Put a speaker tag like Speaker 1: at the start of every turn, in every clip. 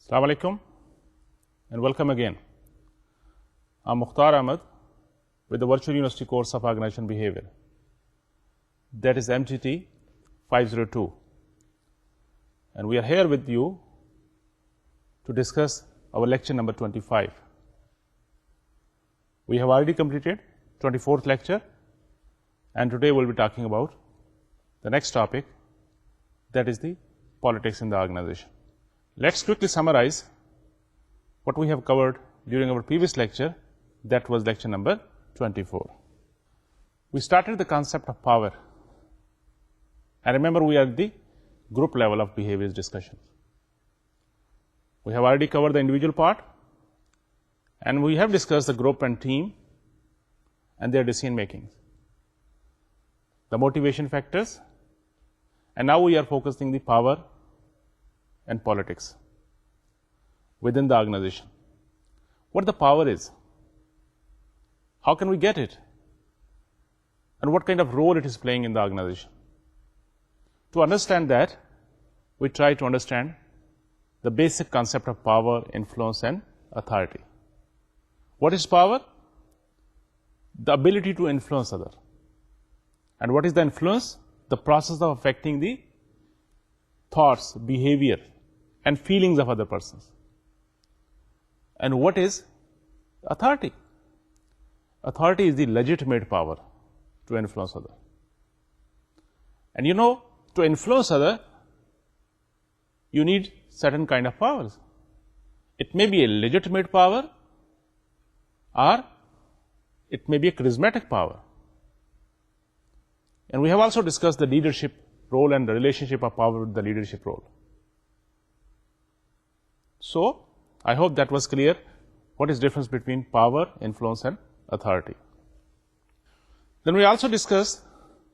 Speaker 1: Assalamu alaikum and welcome again. I'm Mukhtar Ahmed with the Virtual University course of Organizational Behavior. That is MGT 502. And we are here with you to discuss our lecture number 25. We have already completed 24th lecture, and today we'll be talking about the next topic, that is the politics in the organization. Let's quickly summarize what we have covered during our previous lecture, that was lecture number 24. We started the concept of power. And remember, we are at the group level of behaviors discussions. We have already covered the individual part, and we have discussed the group and team and their decision making, the motivation factors, and now we are focusing the power and politics within the organization. What the power is, how can we get it, and what kind of role it is playing in the organization. To understand that, we try to understand the basic concept of power, influence, and authority. What is power? The ability to influence others. And what is the influence? The process of affecting the thoughts, behavior, and feelings of other persons. And what is authority? Authority is the legitimate power to influence others. And to influence others, you need certain kind of powers. It may be a legitimate power, or it may be a charismatic power. And we have also discussed the leadership role and the relationship of power with the leadership role. So, I hope that was clear what is the difference between power, influence, and authority. Then we also discussed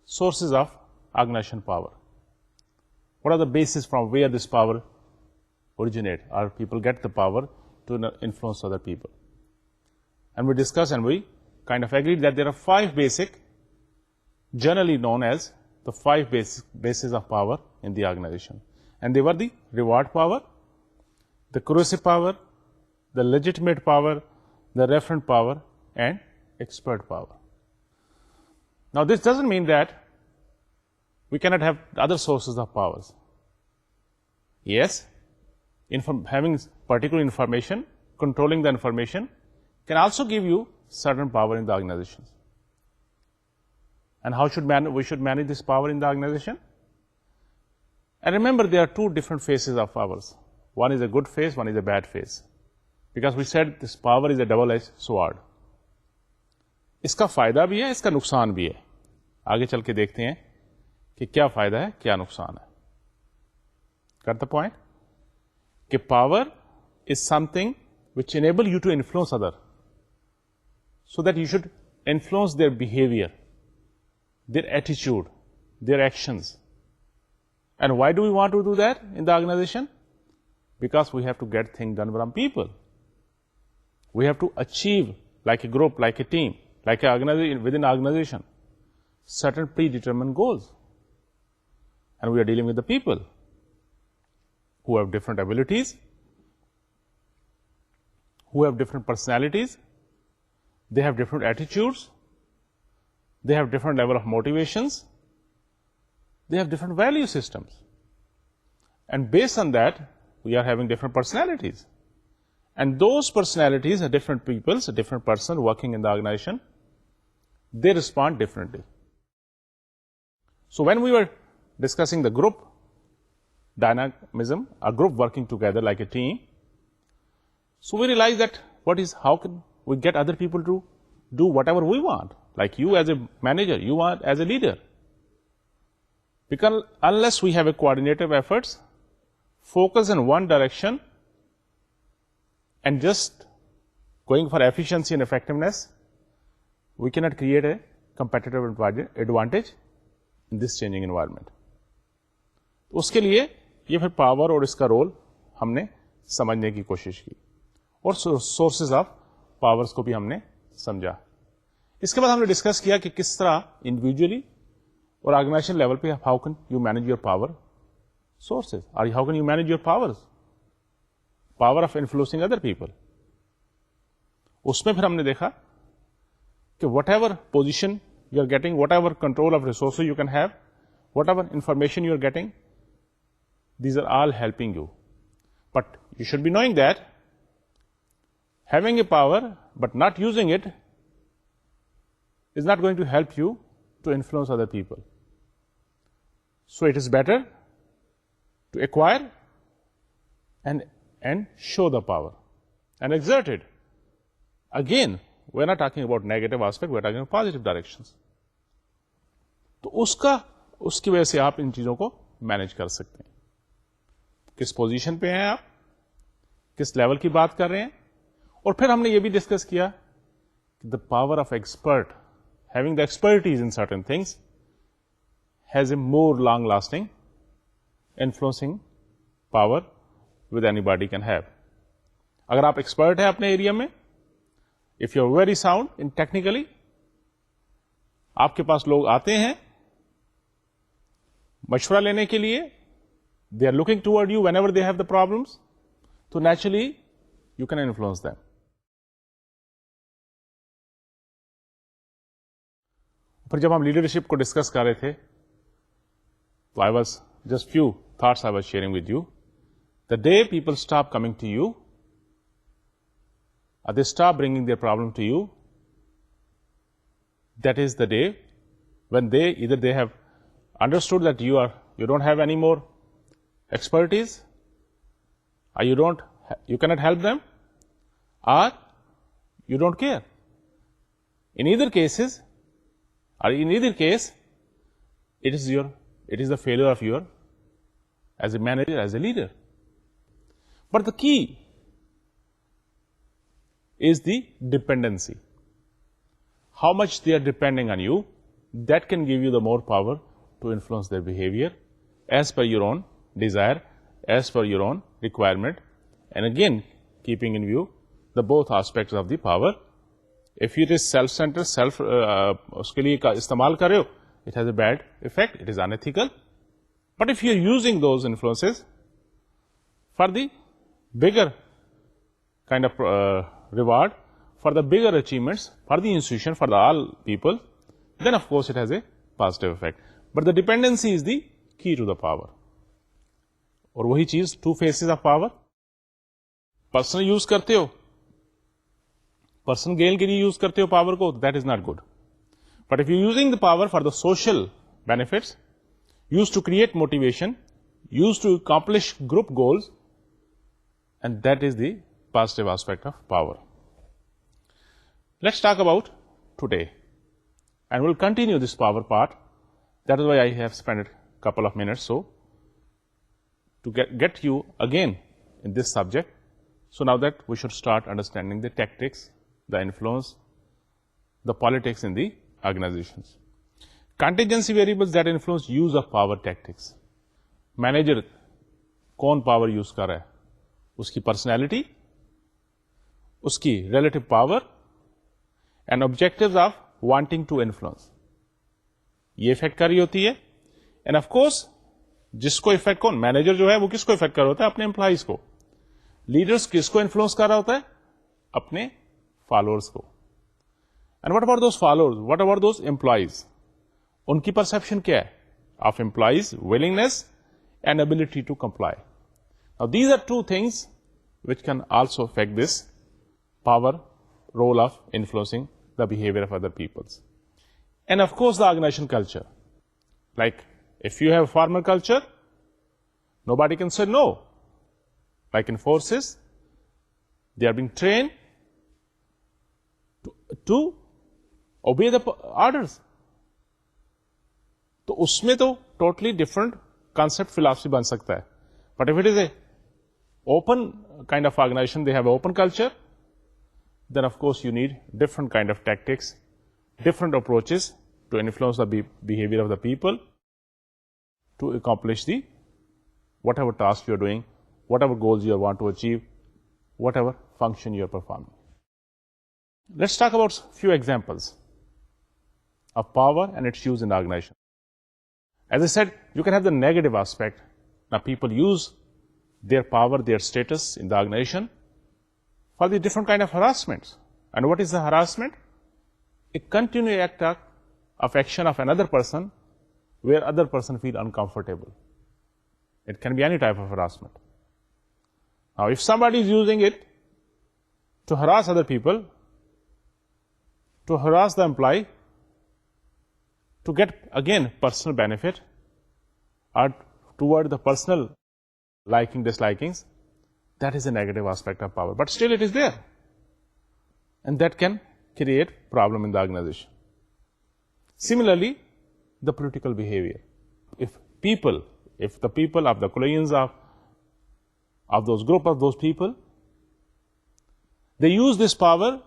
Speaker 1: sources of organizational power. What are the bases from where this power originates, or people get the power to influence other people. And we discussed and we kind of agreed that there are 5 basic, generally known as the 5 bases of power in the organization. And they were the reward power, the corrosive power, the legitimate power, the referent power, and expert power. Now, this doesn't mean that we cannot have other sources of powers. Yes, having particular information, controlling the information, can also give you certain power in the organizations. And how we should manage this power in the organization? And remember, there are 2 different phases of powers. One is a good phase, one is a bad phase. Because we said this power is a double-edged sword. اس کا فائدہ بھی ہے, اس کا نقصان بھی ہے. آگے چل کے دیکھتے ہیں کہ کیا فائدہ ہے, کیا نقصان ہے. Got the point? کہ power is something which enable you to influence others, so that you should influence their behavior, their attitude, their actions. And why do we want to do that in the organization? Because we have to get things done from people. We have to achieve, like a group, like a team, like an organization, within an organization, certain predetermined goals. And we are dealing with the people who have different abilities, who have different personalities, they have different attitudes, they have different level of motivations, they have different value systems. And based on that, we are having different personalities. And those personalities are different peoples, a different person working in the organization, they respond differently. So when we were discussing the group dynamism, a group working together like a team, so we realized that how can we get other people to do whatever we want, like you as a manager, you want as a leader. Because unless we have a coordinative efforts, focus in one direction, and just going for efficiency and effectiveness, we cannot create a competitive advantage in this changing environment. اس کے لیے یہ پھر power اور اس کا role ہم نے سمجھنے کی کوشش کی, اور سورسز آف پاورز کو بھی ہم نے سمجھا. اس کے بعد ہم نے ڈسکس کیا کہ کس طرح انڈیویجولی اور آرگنائزیشن لیول پہ how can you manage your power sources, اور how can you manage your powers. power of influencing other people. اس میں پھر ہم نے دیکھا کہ whatever position you are getting, whatever control of resources you can have, whatever information you are getting, these are all helping you. But you should be knowing that having a power but not using it is not going to help you to influence other people. So it is better to acquire and show the power and exert it. Again, we're not talking about negative aspect, we're talking about positive directions. تو اس کی وجہ سے آپ ان چیزوں کو manage کر سکتے ہیں. کس پوزیشن پہ ہیں آپ, کس لیول کی بات کر رہے ہیں. اور پھر ہم نے یہ بھی ڈسکس کیا کہ the power of expert, having the expertise in certain things has a more long lasting influencing power with anybody can have. اگر آپ ایکسپرٹ ہیں اپنے ایریا میں, if you are very sound in technically, آپ کے پاس لوگ آتے ہیں مشورہ لینے کے لیے, they are looking toward you whenever they have the problems, تو naturally you can influence them. پھر جب ہم لیڈرشپ کو ڈسکس کر رہے تھے تو I was just few thoughts I was sharing with you. The day people stop coming to you, they stop bringing their problem to you, that is the day when either they have understood that you don't have any more expertise, or you cannot help them, or you don't care. In either case, it is the failure of your as a manager, as a leader. But the key is the dependency. How much they are depending on you, that can give you the more power to influence their behavior as per your own desire, as per your own requirement, and again keeping in view the both aspects of the power. If it is self-centered, uske liye ka istemal kar rahe ho, it has a bad effect, it is unethical. But if you are using those influences for the bigger kind of reward, for the bigger achievements, for the institution, for the all people, then of course it has a positive effect. But the dependency is the key to the power. اور وہی چیز, two faces of power. Personal use کرتے ہو, personal gain کے لیے use کرتے ہو power کو, that is not good. But if you're using the power for the social benefits, used to create motivation, used to accomplish group goals, and that is the positive aspect of power. Let's talk about today, and we'll continue this power part. That is why I have spent a couple of minutes so to get you again in this subject. So now that we should start understanding the tactics, the influence, the politics in the organizations. Contingency variables that influence use of power tactics. Manager کون power use کر رہا ہے, اس کی personality, اس کی relative power and objectives of wanting to influence, یہ affect کر رہی ہوتی ہے. اینڈ آف کورس جس کو افیکٹ, کون مینیجر جو ہے وہ کس کو افیکٹ کر رہا ہوتا ہے, اپنے امپلائیز کو. لیڈرس کس کو انفلوئنس کر رہا ہوتا ہے, اپنے فالوورس کو. And what about those followers, what about those employees, ان کی پرسپشن کیا ہے of employees willingness and ability to comply. Now these are two things which can also affect this power role of influencing the behavior of other peoples. And of course the organization culture. Like if you have a formal culture, nobody can say no. Like in forces, they are being trained to obey the orders. تو اس میں تو totally different concept philosophy بن سکتا ہے. But if it is a open kind of organization, they have open culture, then of course you need different kind of tactics, different approaches to influence the behavior of the people to accomplish the whatever task you are doing, whatever goals you want to achieve, whatever function you are performing. Let's talk about few examples of power and its use in the organization. As I said, you can have the negative aspect. Now people use their power, their status in the organization for the different kind of harassments. And what is the harassment? A continuous act of action of another person where other person feel uncomfortable. It can be any type of harassment. Now, if somebody is using it to harass other people, to harass the employee, to get again personal benefit or toward the personal liking, dislikings, that is a negative aspect of power. But still it is there. And that can create problem in the organization. Similarly, the political behavior. If the people of the colleagues of those group of those people, they use this power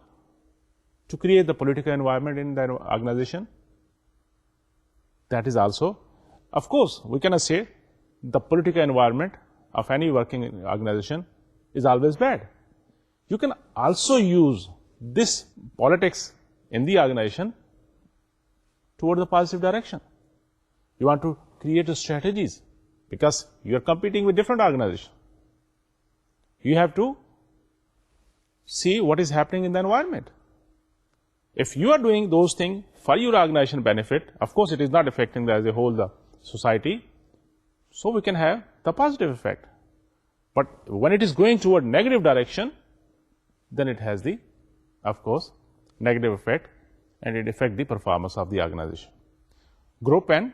Speaker 1: to create the political environment in the organization, that is also, of course, we cannot say the political environment of any working organization is always bad. You can also use this politics in the organization toward the positive direction. You want to create strategies because you are competing with different organizations. You have to see what is happening in the environment. If you are doing those things for your organization benefit, of course it is not affecting as a whole the society, so we can have the positive effect. But when it is going toward negative direction, then it has the, of course, negative effect and it affects the performance of the organization. Group and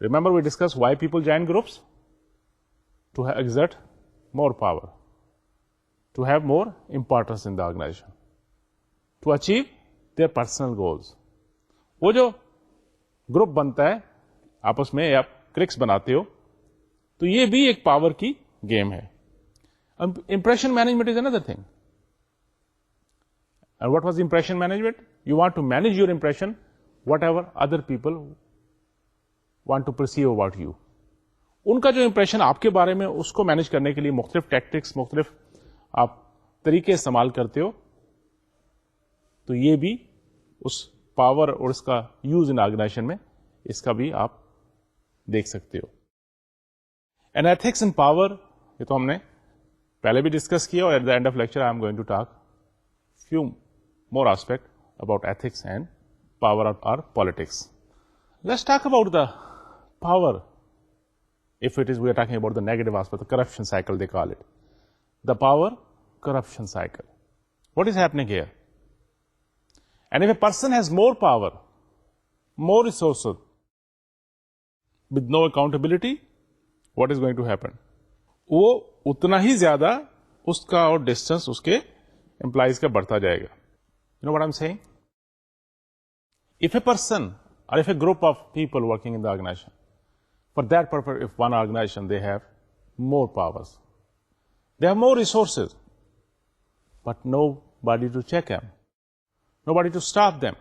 Speaker 1: Remember we discussed why people join groups? To exert more power, to have more importance in the organization, to achieve their personal goals. وہ جو group بنتا ہے آپس میں آپ crux بناتے ہو تو یہ بھی ایک پاور کی گیم ہے. Impression management is another thing. And what was impression management? You want to manage your impression whatever other people want to perceive about you. ان کا جو امپریشن آپ کے بارے میں اس کو مینج کرنے کے لیے مختلف ٹیکٹکس، مختلف آپ طریقے استعمال کرتے ہو، تو یہ بھی اس پاور اور اس کا یوز ان آرگنائزیشن میں اس کا بھی آپ دیکھ سکتے ہو. اینڈ ایتھکس ان پاور، یہ تو ہم نے پہلے بھی ڈسکس کیا اور at the end of lecture I am going to talk few more aspect about ethics and power اور politics. Let's talk about the power. If it is, we are talking about the negative aspect, the corruption cycle they call it. The power corruption cycle. What is happening here? And if a person has more power, more resources, with no accountability, what is going to happen? وہ اتنا ہی زیادہ اس کا اور distance اس کے employees کا بڑھتا جائے گا. You know what I'm saying? If a person or if a group of people working in the organization, for that purpose, if one organization, they have more powers, they have more resources, but nobody to check them, nobody to stop them,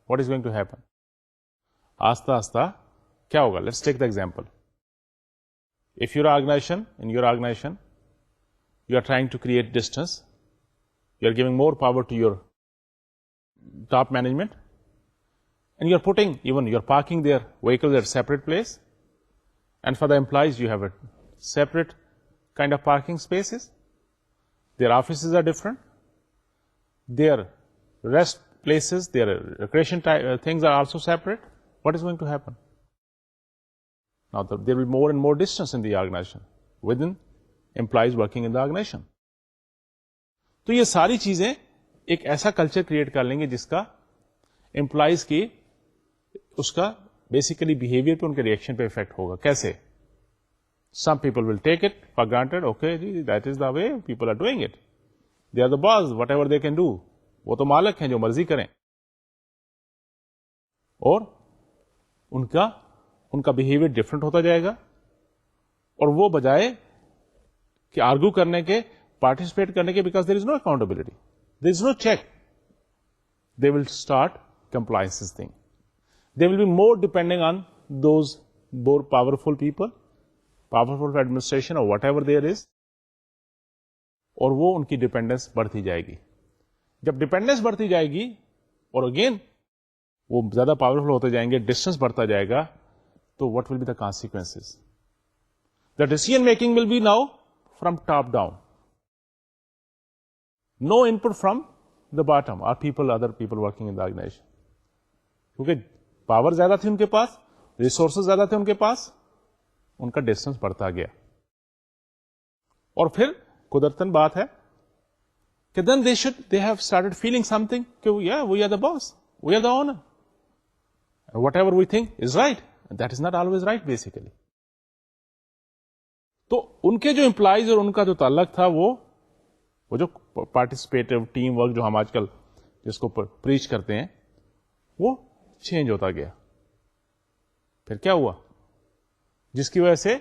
Speaker 1: what is going to happen? Aasta kya hoga? Let's take the example. If your organization, in your organization, you are trying to create distance, you are giving more power to your top management, and you are putting even, you are parking their vehicles at a separate place, and for the employees, you have a separate kind of parking spaces. Their offices are different. Their rest places, their recreation things are also separate. What is going to happen? Now, there will be more and more distance in the organization within employees working in the organization. تو یہ ساری چیزیں ایک ایسا culture create کر لیں گے جس کا امپلائیز کی اس کا بیسیکلی بہیویئر پہ ان کے ریئیکشن پہ افیکٹ ہوگا. کیسے؟ Some people will take it for granted, okay جی that is the way people are doing it, they are the boss, whatever they can do, وہ تو مالک ہیں جو مرضی کریں. اور ان کا بہیویئر ڈفرنٹ ہوتا جائے گا، اور وہ بجائے کہ آرگو کرنے کے، پارٹیسپیٹ کرنے کے، because there is no accountability, there is no check, they will start compliance thing. They will be more depending on those more powerful people, powerful administration or whatever there is, اور وہ ان کی dependence بڑھتی جائے گی. جب dependence بڑھتی جائے گی، اور اگین وہ زیادہ پاورفل ہوتے جائیں گے, ڈسٹینس بڑھتا جائے گا, تو what will be the consequences? The decision making will be now from top down. No input from the bottom or other people working in the organization. کیونکہ پاور زیادہ تھی ان کے پاس, ریسورسز زیادہ تھے ان کے پاس, ان کا ڈسٹینس بڑھتا گیا. اور پھر قدرتاً بات ہے کہ then they have started feeling something کہ yeah, we are the boss, we are the owner, and whatever we think is right, and that is not always right basically. تو ان کے جو امپلائیز اور ان کا جو تعلق تھا وہ جو پارٹیسپیٹو ٹیم ورک جو ہم آج کل جس کو پریچ کرتے ہیں, وہ چینج ہوتا گیا. پھر کیا ہوا, جس کی وجہ سے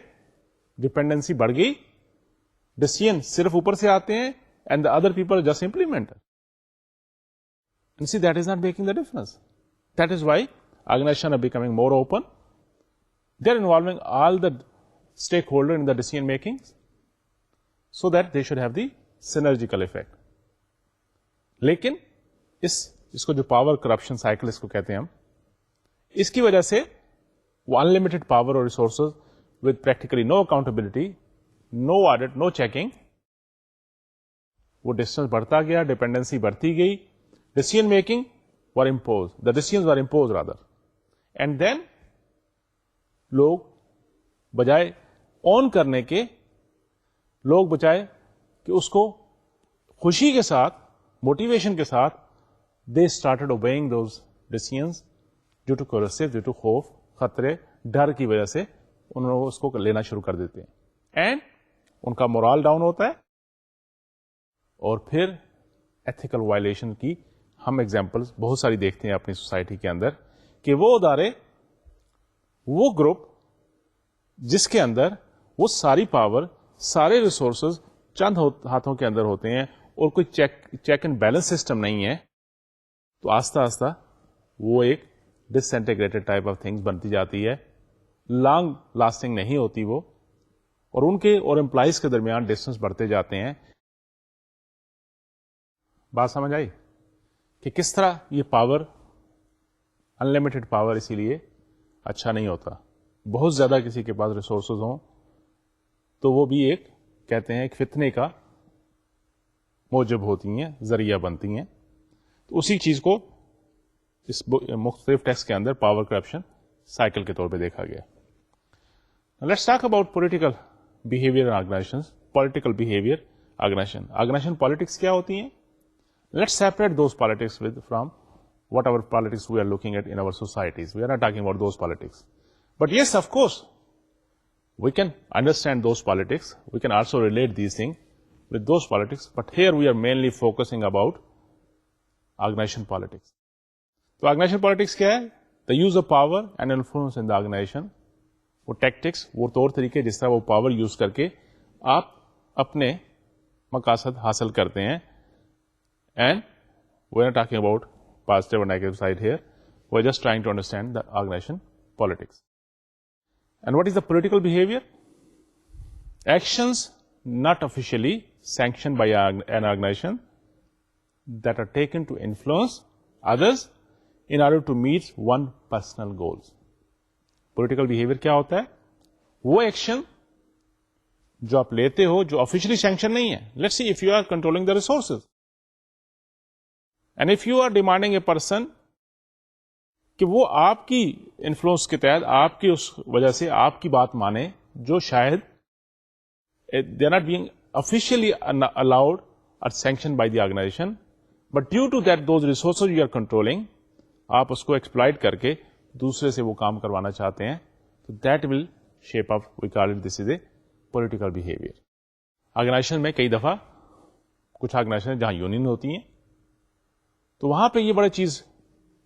Speaker 1: ڈپینڈنسی بڑھ گئی, ڈیسیژن صرف اوپر سے آتے ہیں and the other people just implement it. And see, that is not making the difference. That is why organizations are becoming more open. They are involving all the stakeholders in the decision making so that they should have the synergical effect. لیکن اس کو جو power corruption cycle اس کو کہتے ہیں ہم, اس کی وجہ سے وہ انلمیٹڈ پاور اور resources with practically no accountability, no audit, no checking, وہ ڈسٹینس بڑھتا گیا, ڈپینڈنسی بڑھتی گئی, decision making were impose, the decisions were impose rather, and then لوگ بجائے اون کرنے کے, لوگ بجائے کہ اس کو خوشی کے ساتھ, موٹیویشن کے ساتھ, they started obeying those decisions due to coercive, due to خوف, خطرے, ڈر کی وجہ سے ان لوگ اس کو لینا شروع کر دیتے ہیں, اینڈ ان کا مورال ڈاؤن ہوتا ہے. اور پھر ایتھیکل وائلیشن کی ہم ایگزامپلس بہت ساری دیکھتے ہیں اپنی سوسائٹی کے اندر, کہ وہ ادارے, وہ گروپ جس کے اندر وہ ساری پاور, سارے ریسورسز چند ہاتھوں کے اندر ہوتے ہیں اور کوئی چیک اینڈ بیلنس سسٹم نہیں ہے, تو آہستہ آہستہ وہ ایک ڈس انٹیگریٹڈ ٹائپ آف تھنگس بنتی جاتی ہے, لانگ لاسٹنگ نہیں ہوتی وہ, اور ان کے اور امپلائیز کے درمیان ڈسٹینس بڑھتے جاتے ہیں. بات سمجھ آئی کہ کس طرح یہ پاور, انلمیٹڈ پاور اسی لیے اچھا نہیں ہوتا. بہت زیادہ کسی کے پاس ریسورسز ہوں تو وہ بھی ایک کہتے ہیں ایک فتنے کا موجب ہوتی ہیں, ذریعہ بنتی ہیں. تو اسی چیز کو اس مختلف ٹیکسٹ کے اندر پاور کرپشن سائیکل کے طور پہ دیکھا گیا. Let's talk about political behaviour organisation. Political behaviour organisation politics کیا ہوتی ہیں؟ Let's separate those politics from whatever politics we are looking at in our societies. We are not talking about those politics. But yes, of course, we can understand those politics. We can also relate these things with those politics. But here we are mainly focusing about organization politics. So organization politics kya hai? The use of power and influence in the organization. وہ tactics, وہ طور طریقے جس طرح وہ power use کر کے آپ اپنے مقاصد حاصل کرتے ہیں. And we're not talking about positive or negative side here. We're just trying to understand the organization politics. And what is the political behavior? Actions not officially sanctioned by an organization that are taken to influence others in order to meet one personal goals. Political behavior کیا ہوتا ہے؟ وہ action جو آپ لیتے ہو جو officially sanctioned نہیں ہے. Let's see if you are controlling the resources. And if you are demanding a person کہ وہ آپ کی انفلوئنس کے تحت, آپ کی اس وجہ سے آپ کی بات مانے, جو شاید they are not being officially allowed اور sanction by the organisation, but due to that those resources you are controlling, آپ اس کو ایکسپلائٹ کر کے دوسرے سے وہ کام کروانا چاہتے ہیں, تو that will shape up, we call it this is a political behaviour. Organisation میں کئی دفعہ کچھ آرگنائزیشن جہاں یونین ہوتی ہیں تو وہاں پہ یہ بڑا چیز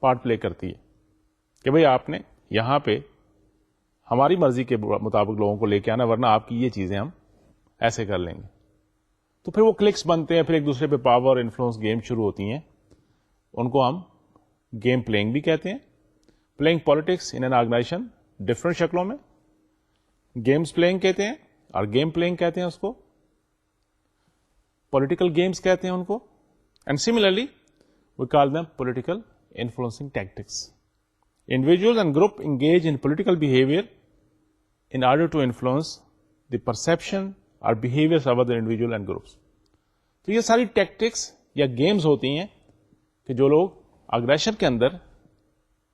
Speaker 1: پارٹ پلے کرتی ہے کہ بھئی آپ نے یہاں پہ ہماری مرضی کے مطابق لوگوں کو لے کے آنا, ورنہ آپ کی یہ چیزیں ہم ایسے کر لیں گے. تو پھر وہ کلکس بنتے ہیں, پھر ایک دوسرے پہ پاور انفلوئنس گیم شروع ہوتی ہیں. ان کو ہم گیم پلینگ بھی کہتے ہیں. Playing politics in an organisation different شکلوں میں, گیمز پلینگ کہتے ہیں اور گیم پلینگ کہتے ہیں اس کو, پولیٹیکل گیمز کہتے ہیں ان کو, and similarly we call them political influencing tactics. Individuals and group engage in political behavior in order to influence the perception or behaviors of other individual and groups. تو یہ ساری tactics یا games ہوتی ہیں کہ جو لوگ اگریشن کے اندر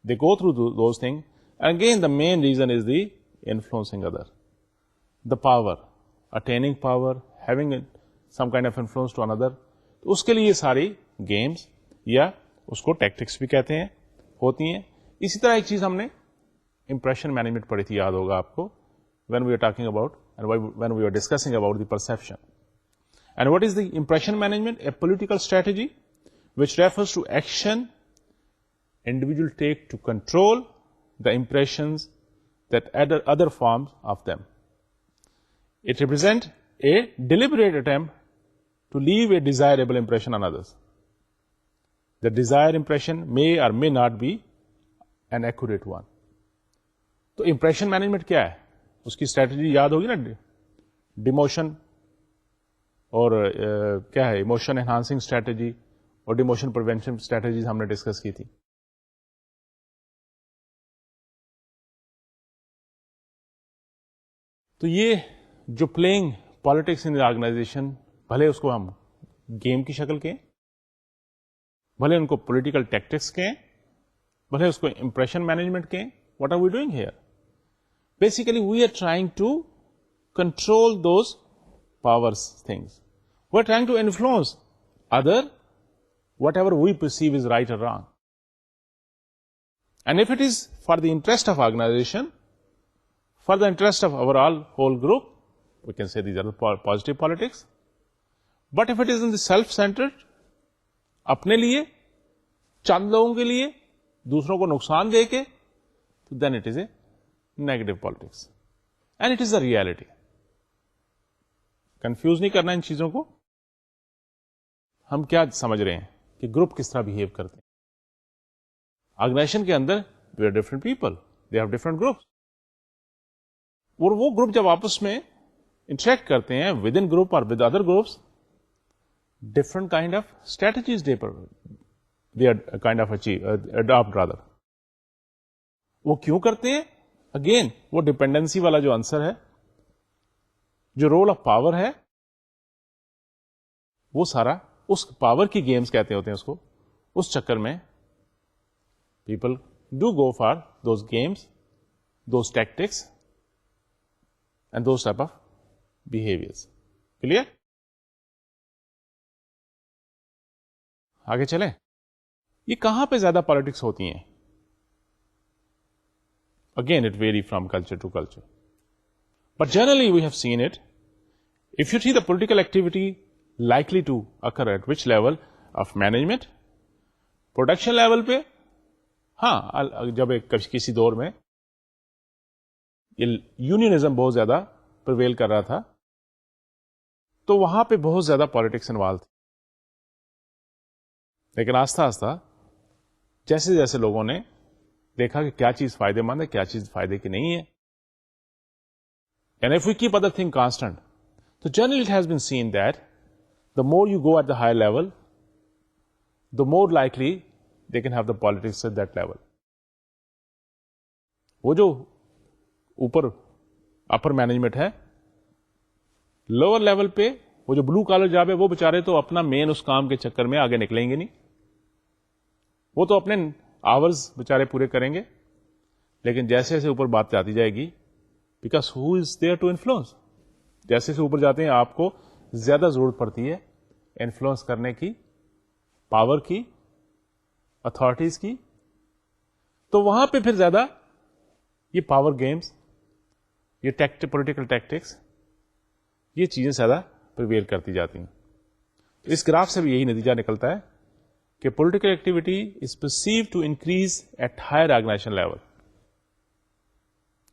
Speaker 1: they go through those things. And again, the main reason is the influencing other. The power, attaining power, having some kind of influence to another. تو اس کے لیے یہ ساری گیمز یا اس کو ٹیکٹکس بھی کہتے ہیں ہوتی ہیں. اسی طرح ایک چیز ہم نے امپریشن مینجمنٹ پڑھی تھی, یاد ہوگا آپ کو, when we are talking about and when we are discussing about the perception. And what is the impression management? A political strategy which refers to action individual take to control the impressions that other forms of them. It represents a deliberate attempt to leave a desirable impression on others. The desired impression may or may not be an accurate one. تو impression management کیا ہے؟ اس کی strategy یاد ہوگی نا, demotion اور کیا ہے ایموشن انہانسنگ اسٹریٹجی اور ڈیموشن پریونشن اسٹریٹجیز ہم نے ڈسکس کی تھی. تو یہ جو پلئنگ پالیٹکس ان آرگنائزیشن, بھلے اس کو ہم گیم کی شکل کہیں, بھلے ان کو پولیٹیکل ٹیکٹکس کہیں, بھلے اس کو امپریشن مینجمنٹ کہیں, what are we doing here? Basically we are trying to control those powers things. We are trying to influence other whatever we perceive is right اور wrong. And if it is for the interest of organization, for the interest of overall whole group, we can say these are the positive politics. But if it is in the self-centered, اپنے لیے, چند لوگوں کے لیے, دوسروں کو نقصان دے کے, then it is a negative politics. And it is the reality. Confuse نہیں کرنا ان چیزوں کو. ہم کیا سمجھ رہے ہیں کہ گروپ کس طرح بہیو کرتے ہیں. آرگنائزیشن کے اندر we are different people, they have different groups. اور وہ گروپ جب آپس میں انٹریکٹ کرتے ہیں ود ان گروپ اور with other groups, different kind of strategies they are kind of adapt rather. وہ کیوں کرتے ہیں؟ اگین وہ ڈپینڈنسی والا جو آنسر ہے, جو رول آف پاور ہے, وہ سارا اس پاور کی گیمز کہتے ہوتے ہیں اس کو. اس چکر میں people do go for those games, those tactics and those type of behaviors. Clear? آگے چلیں. یہ کہاں پہ زیادہ پالیٹکس ہوتی ہیں؟ Again, it vary from culture to culture. But generally we have seen it. If you see the political activity likely to occur at which level of management? Production level پہ, ہاں جب کسی دور میں یونینزم بہت زیادہ پرویل کر رہا تھا تو وہاں پہ بہت زیادہ پالیٹکس انوالو تھی. لیکن آہستہ آہستہ جیسے جیسے لوگوں نے دیکھا کہ کیا چیز فائدے مند ہے, کیا چیز فائدے کی نہیں ہے, and if we keep other thing constant, تو generally it has been seen that the more you go at the high level, the more likely they can have the politics at that level. وہ جو اوپر upper management ہے, lower level پہ وہ جو blue collar job ہے, وہ بےچارے تو اپنا مین اس کام کے چکر میں آگے نکلیں گے نہیں, وہ تو اپنے آورز بےچارے پورے کریں گے. لیکن جیسے جیسے اوپر بات جاتی جائے گی, because who is there to influence, جیسے جیسے اوپر جاتے ہیں آپ کو زیادہ ضرورت پڑتی ہے انفلوئنس کرنے کی, پاور کی, اتھارٹیز کی. تو وہاں پہ پھر زیادہ یہ پاور گیمز, یہ پولیٹیکل ٹیکٹکس, یہ چیزیں زیادہ پریویل کرتی جاتی ہیں. تو اس گراف سے بھی یہی نتیجہ نکلتا ہے کہ political activity is perceived to increase at higher organisation level.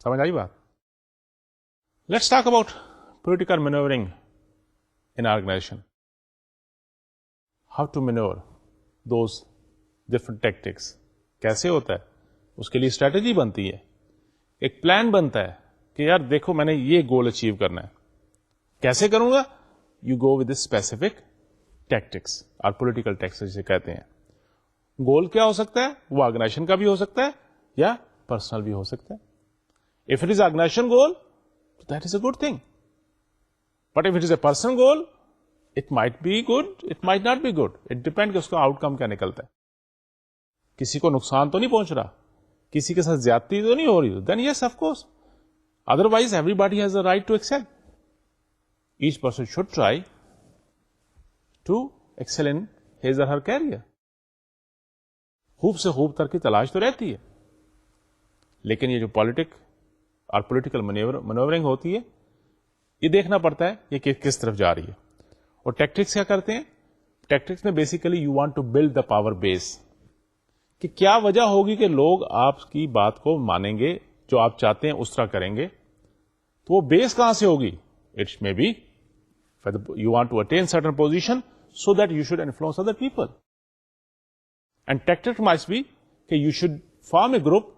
Speaker 1: سمجھ آئی بات؟ Let's talk about political manoeuvring in organisation. How to manoeuvre those different tactics. کیسے ہوتا ہے؟ اس کے لیے اسٹریٹجی بنتی ہے, ایک پلان بنتا ہے کہ یار دیکھو میں نے یہ گول اچیو کرنا ہے, کیسے کروں گا؟ You go with specific tactics اور پولیٹیکل ٹیکٹکس جسے کہتے ہیں. گول کیا ہو سکتا ہے؟ وہ آرگنائزیشن کا بھی ہو سکتا ہے, یا پرسنل بھی ہو سکتا ہے. If it is organisation goal, that is a good thing. But if it is a personal goal, it might be good, it might not be good. It depend کہ اس کا آؤٹ کم کیا نکلتا ہے. کسی کو نقصان تو نہیں پہنچ رہا, کسی کے ساتھ زیادتی تو نہیں ہو رہی, then yes of course. Otherwise everybody has a right to excel. Each person should try to excel in his or her career. خوب سے خوب تر کی تلاش تو رہتی ہے, لیکن یہ جو پالیٹک اور پولیٹیکل منورنگ ہوتی ہے, یہ دیکھنا پڑتا ہے یہ کس طرف جا رہی ہے. اور ٹیکٹکس کیا کرتے ہیں؟ ٹیکٹکس میں basically you want to build the power base, کہ کیا وجہ ہوگی کہ لوگ آپ کی بات کو مانیں گے, جو آپ چاہتے ہیں اس طرح کریں گے. تو وہ بیس کہاں سے ہوگی؟ It's maybe you want to attain certain position so that you should influence other people. And tactic might be کہ you should form a group,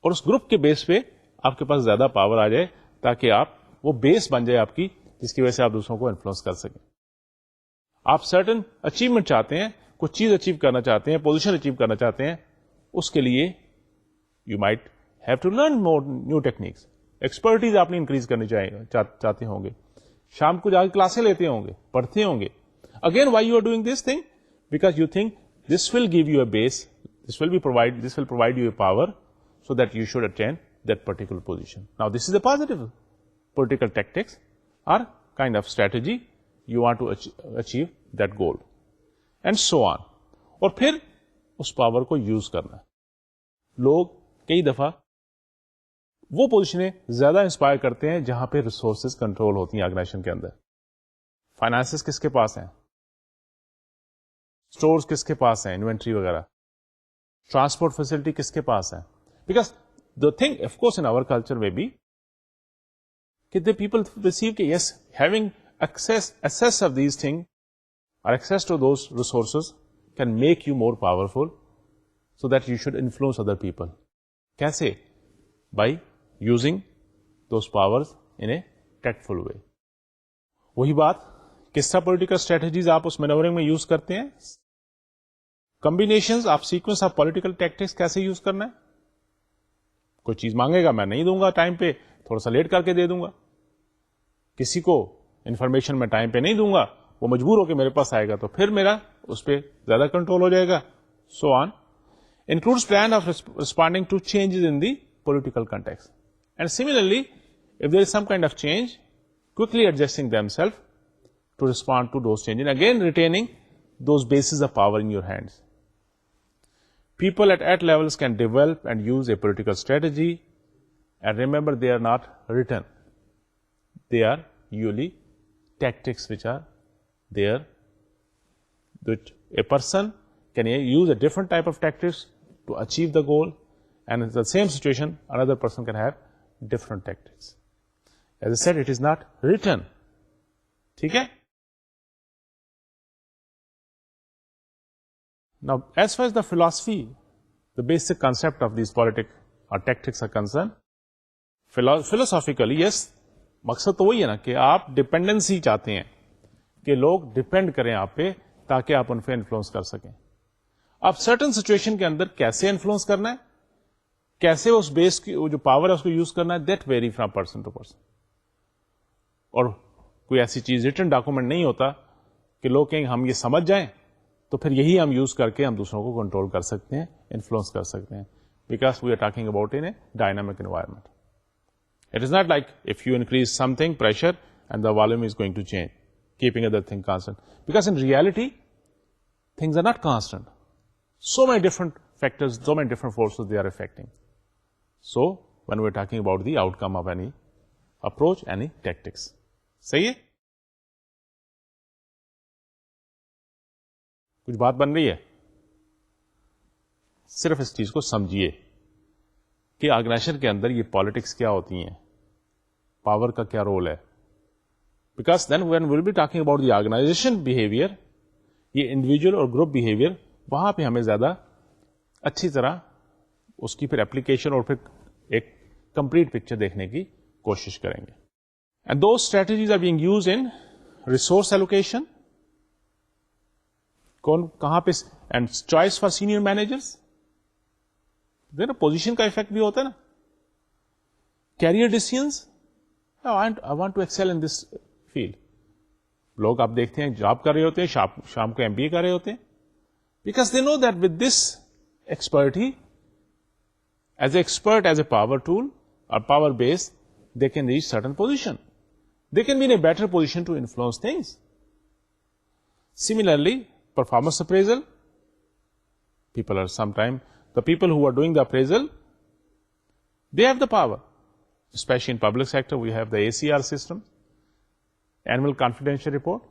Speaker 1: اور اس گروپ کے بیس پہ آپ کے پاس زیادہ پاور آ جائے, تاکہ آپ وہ بیس بن جائے آپ کی, جس کی وجہ سے آپ دوسروں کو انفلوئنس کر سکیں. آپ سرٹن اچیومنٹ چاہتے ہیں, کچھ چیز اچیو کرنا چاہتے ہیں, پوزیشن اچیو کرنا چاہتے ہیں, اس کے لیے you might have to learn more new techniques. Expertise آپ نے انکریز کرنی چاہتے ہوں گے, شام کو جا کے کلاسیں لیتے ہوں گے, پڑھتے ہوں گے. Again why you are doing this thing? Because you think this will give you a base, this will provide you a power, so that you should attain that particular position. Now this is a positive. Political tactics are kind of strategy you want to achieve that goal, and so on. اور پھر اس power کو use کرنا. لوگ کئی دفعہ وہ پوزیشنیں زیادہ inspire کرتے ہیں جہاں پہ ریسورسز کنٹرول ہوتی ہیں آرگنائزیشن کے اندر. فائنانسز کس کے پاس ہیں, اسٹورز کس کے پاس ہیں, انوینٹری وغیرہ, ٹرانسپورٹ فیسلٹی کس کے پاس ہے. Because the thing, of course, in our culture may be that the people perceive that yes, having access of these things or access to those resources can make you more powerful, so that you should influence other people. Kaise? By using those powers in a tactful way. وہی بات, کس طرح political strategies آپ اس مینورنگ میں use کرتے ہیں, combinations آپ sequence of political tactics کیسے یوز کرنا ہے. کوئی چیز مانگے گا, میں نہیں دوں گا ٹائم پہ, تھوڑا سا لیٹ کر کے دے دوں گا. کسی کو انفارمیشن میں ٹائم پہ نہیں دوں گا, وہ مجبور ہو کے میرے پاس آئے گا, تو پھر میرا اس پہ زیادہ کنٹرول ہو جائے گا. So on. Includes plan of responding to changes in the political context. And similarly if there is some kind of change, quickly adjusting themselves to respond to those changes, again retaining those bases of power in your hands. People at levels can develop and use a political strategy, and remember, they are not written. They are usually tactics which are there, that a person can use a different type of tactics to achieve the goal, and in the same situation another person can have different tactics. As I said, it is not written. ٹھیک ہے. Now, as far as the philosophy, the basic concept of these politics or tactics are concerned, philosophically, yes, مقصد تو وہی ہے نا کہ آپ dependency چاہتے ہیں کہ لوگ ڈپینڈ کریں آپ پہ تاکہ آپ ان پہ انفلوئنس کر سکیں. آپ سرٹن سچویشن کے اندر کیسے انفلوئنس کرنا ہے, کیسے اس بیس کی جو پاور ہے اس کو یوز کرنا ہے, that vary from person to person. اور کوئی ایسی چیز ریٹن ڈاکومنٹ نہیں ہوتا کہ لوگ کہیں ہم یہ سمجھ جائیں تو پھر یہی ہم یوز کر کے ہم دوسروں کو کنٹرول کر سکتے ہیں, انفلوئنس کر سکتے ہیں. Because we are talking about in a dynamic environment. It is not like if you increase something, pressure, and the volume is going to change, keeping other thing constant. Because in reality, things are not constant. So many different factors, so many different forces they are affecting. So, when we are talking about the outcome of any approach, any tactics. صحیح ہے؟ کچھ بات بن رہی ہے؟ صرف اس چیز کو سمجھیے کہ آرگنائزیشن کے اندر یہ پالیٹکس کیا ہوتی ہیں, پاور کا کیا رول ہے. Because then when will be talking about the organisation behaviour, یہ انڈیویجل اور گروپ بہیویئر, وہاں پہ ہمیں زیادہ اچھی طرح اس کی پھر اپلیکیشن اور پھر ایک کمپلیٹ پکچر دیکھنے کی کوشش کریں گے. And those strategies are being used in resource allocation, کون کہاں پہ, and choice for senior managers, دیکھنا پوزیشن کا افیکٹ بھی ہوتا ہے نا. Career decisions, I want to excel in this field. لوگ آپ دیکھتے ہیں جاب کر رہے ہوتے ہیں, شام کو MBA کر رہے ہوتے ہیں, because they know that with this expertise, as a expert, as a power tool اور power base, they can reach certain position. They can be in a better position to influence things. Similarly, performance appraisal. People are sometimes, the people who are doing the appraisal, they have the power. Especially in public sector, we have the ACR system, annual confidential report.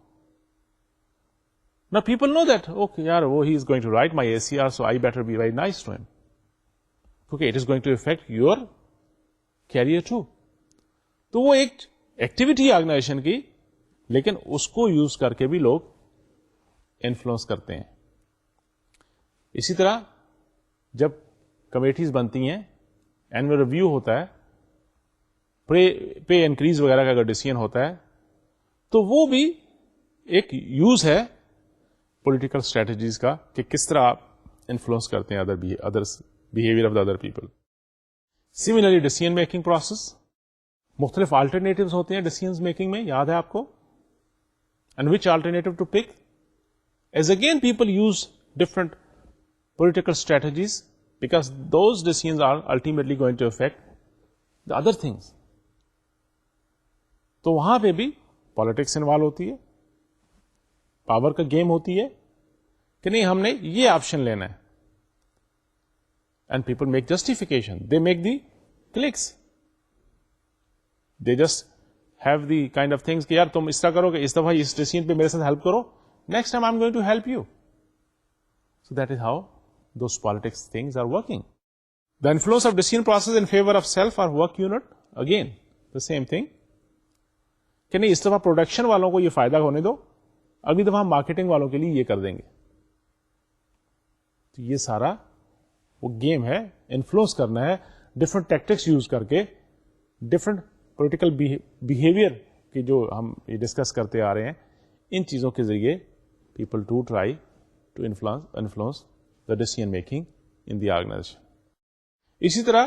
Speaker 1: Now people know that, okay, he is going to write my ACR, so I better be very nice to him. Okay, it is going to affect your career too. تو وہ ایک activity organization کی, لیکن اس کو use کر کے بھی لوگ انفلوئنس کرتے ہیں. اسی طرح جب کمیٹیز بنتی ہیں, اینوئل ریویو ہوتا ہے, پے انکریز وغیرہ کا اگر ڈیسیژن ہوتا ہے, تو وہ بھی ایک یوز ہے پولیٹیکل اسٹریٹجیز کا, کہ کس طرح آپ انفلوئنس کرتے ہیں others behaviour of the other people. Similarly decision making process, مختلف آلٹرنیٹیوز ہوتے ہیں ڈیسیژن میکنگ میں, یاد ہے آپ کو, and which alternative to pick, as again people use different political strategies, because those decisions are ultimately going to affect the other things. تو وہاں پہ بھی پالیٹکس انوالو ہوتی ہے, پاور کا گیم ہوتی ہے, کہ نہیں ہم نے یہ آپشن لینا ہے, and people make justification, they make the clicks, they just have the kind of things کہ یار تم اس طرح کرو کہ اس دفعہ اس ڈیسیژن پہ میرے ساتھ ہیلپ کرو, next time I'm going to help you. So that is how those politics things are working. The influence of decision process in favor of self or work unit, again the same thing, کہ نہیں اس دفعہ production والوں کو یہ فائدہ ہونے دو, اگلی دفعہ ہم مارکیٹنگ والوں کے لیے یہ کر دیں گے. تو یہ سارا وہ گیم ہے, انفلوئنس کرنا ہے ڈفرنٹ ٹیکٹکس یوز کر کے, ڈفرنٹ پولیٹیکل بہیویئر کی جو ہم یہ ڈسکس کرتے آ رہے ہیں, ان چیزوں کے ذریعے people to try to influence the decision making in the organisation. اسی طرح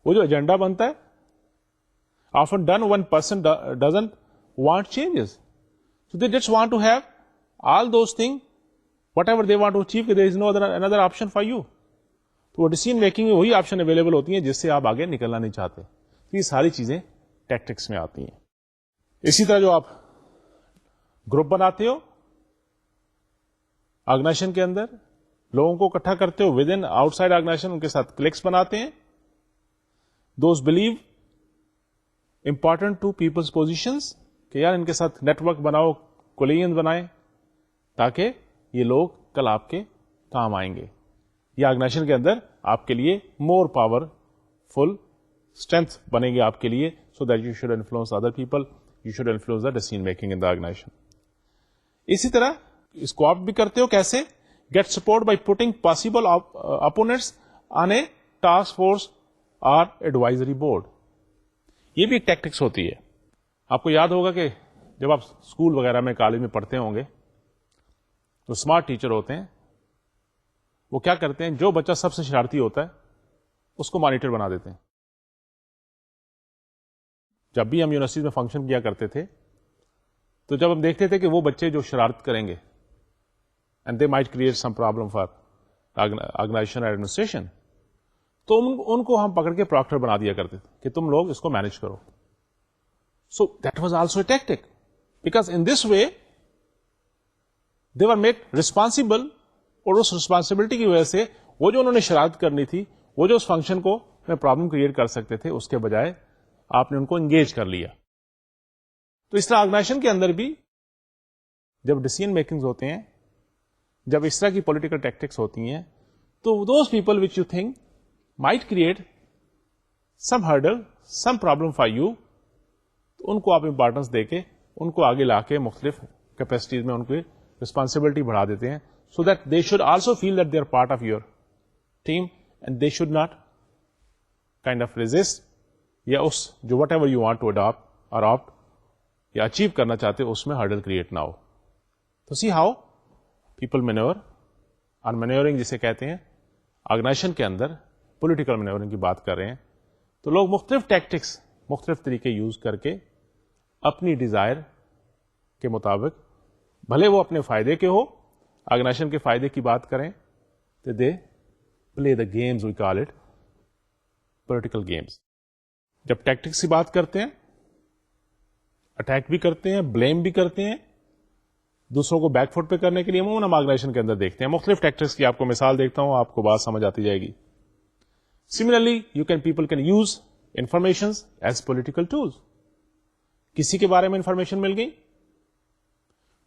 Speaker 1: وہ جو ایجنڈا بنتا ہے, often done one person doesn't want changes, so they just want to have all those thing whatever they want to achieve, کہ there is no اندر option for you. تو وہ ڈیسیژن میکنگ میں وہی option available ہوتی ہیں جس سے آپ آگے نکلنا نہیں چاہتے. تو یہ ساری چیزیں ٹیکٹکس میں آتی ہیں. اسی طرح جو آپ گروپ بناتے ہو آرگنائزیشن کے اندر, لوگوں کو اکٹھا کرتے ہو within outside organisation, ان کے ساتھ کلکس بناتے ہیں, those believe important to people's positions, کہ یار ان کے ساتھ نیٹ ورک بناؤ, کولیجن بنائیں, تاکہ یہ لوگ کل آپ کے کام آئیں گے. یہ آرگنائزیشن کے اندر آپ کے لیے مور پاور فل اسٹرینتھ بنے گی آپ کے لیے, so that you should influence other people, you should influence the decision making in the organisation. اسی طرح اس کو آپ بھی کرتے ہو کیسے, get support by putting possible opponents on a task force اور ایڈوائزری بورڈ. یہ بھی ایک ٹیکٹکس ہوتی ہے. آپ کو یاد ہوگا کہ جب آپ اسکول وغیرہ میں کالج میں پڑھتے ہوں گے تو اسمارٹ ٹیچر ہوتے ہیں, وہ کیا کرتے ہیں, جو بچہ سب سے شرارتی ہوتا ہے اس کو مانیٹر بنا دیتے ہیں. جب بھی ہم یونیورسٹی میں فنکشن کیا کرتے تھے تو جب ہم دیکھتے تھے کہ وہ بچے جو شرارت کریں گے and they might create some problem for organisation administration, تو ان کو ہم پکڑ کے پراکٹر بنا دیا کرتے تھے کہ تم لوگ اس کو مینج کرو. So that was also a tactic, because in this way they were made responsible, اور اس ریسپانسبلٹی کی وجہ سے وہ جو انہوں نے شرارت کرنی تھی, وہ جو اس فنکشن کو میں پرابلم کریٹ کر سکتے تھے, اس کے بجائے آپ نے ان کو انگیج کر لیا. تو اس طرح آرگنائزیشن کے اندر بھی جب ڈیسیژن میکنگ ہوتے ہیں, جب اس طرح کی پولیٹیکل ٹیکٹکس ہوتی ہیں, تو those people which you think might create some hurdle, some problem for you, تو ان کو آپ امپورٹنس دے کے ان کو آگے لا کے مختلف کیپیسٹیز میں ان کی ریسپانسبلٹی بڑھا دیتے ہیں, so that they should also feel that they are part of your team and they should not kind of resist, یا اس جو whatever you want to adapt اور آپٹ یا اچیو کرنا چاہتے اس میں ہرڈل کریٹ نہ ہو. تو سی ہاؤ پیپل مینور اور مینورنگ جسے کہتے ہیں آرگنائزیشن کے اندر پولیٹیکل مینورنگ کی بات کر رہے ہیں تو لوگ مختلف ٹیکٹکس، مختلف طریقے یوز کر کے اپنی ڈیزائر کے مطابق، بھلے وہ اپنے فائدے کے ہو، آرگنائزیشن کے فائدے کی بات کریں تو they play the games, we call it political games. جب ٹیکٹکس کی بات کرتے ہیں، اٹیک بھی کرتے ہیں، بلیم بھی کرتے ہیں، دوسروں کو بیک فٹ پہ کرنے کے لیے عموماً ہم آرگنائزیشن کے اندر دیکھتے ہیں. مختلف ٹیکٹکس کی آپ کو مثال دیکھتا ہوں، آپ کو بات سمجھ آتی جائے گی. Similarly people can use information as political tools. کسی کے بارے میں انفارمیشن مل گئی،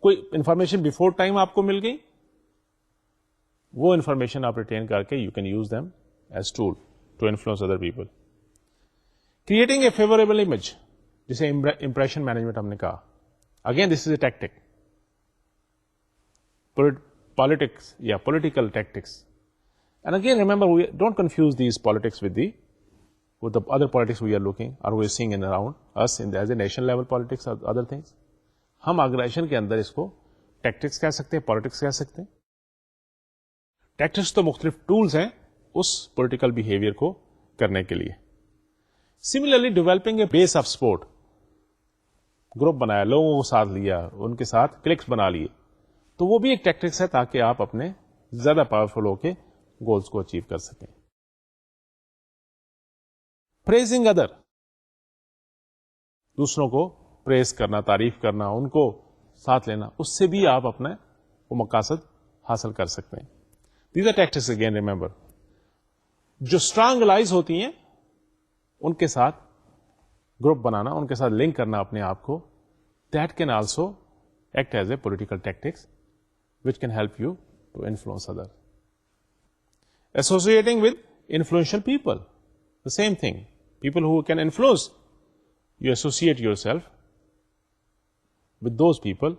Speaker 1: کوئی انفارمیشن بفور ٹائم آپ کو مل گئی، وہ انفارمیشن آپ ریٹین کر کے you can use them as tool to influence other people. Creating a favourable image, جسے امپریشن مینجمنٹ ہم نے کہا. Again this is a tactic. Politics, political tactics. And again, remember, we don't confuse these politics with the other politics we are looking or we are seeing in around us as a nation level politics or other things. ہم organization کے اندر اس کو tactics کہہ سکتے ہیں، politics کہہ سکتے ہیں. Tactics تو مختلف ٹولس ہیں اس پولیٹیکل بہیویئر کو کرنے کے لیے. Similarly developing a base of support, group بنایا، لوگوں کو ساتھ لیا، ان کے ساتھ کلکس بنا لیے، تو وہ بھی ایک ٹیکٹکس ہے تاکہ آپ اپنے زیادہ پاورفل ہو کے گولز کو اچیو کر سکیں. پریزنگ ادر، دوسروں کو پریز کرنا، تعریف کرنا، ان کو ساتھ لینا، اس سے بھی آپ اپنے وہ مقاصد حاصل کر سکتے ہیں. These are tactics. Again remember, جو اسٹرانگ الائز ہوتی ہیں ان کے ساتھ گروپ بنانا، ان کے ساتھ لنک کرنا اپنے آپ کو، that can also act as a political tactics which can help you to influence others. Associating with influential people, the same thing. People who can influence, you associate yourself with those people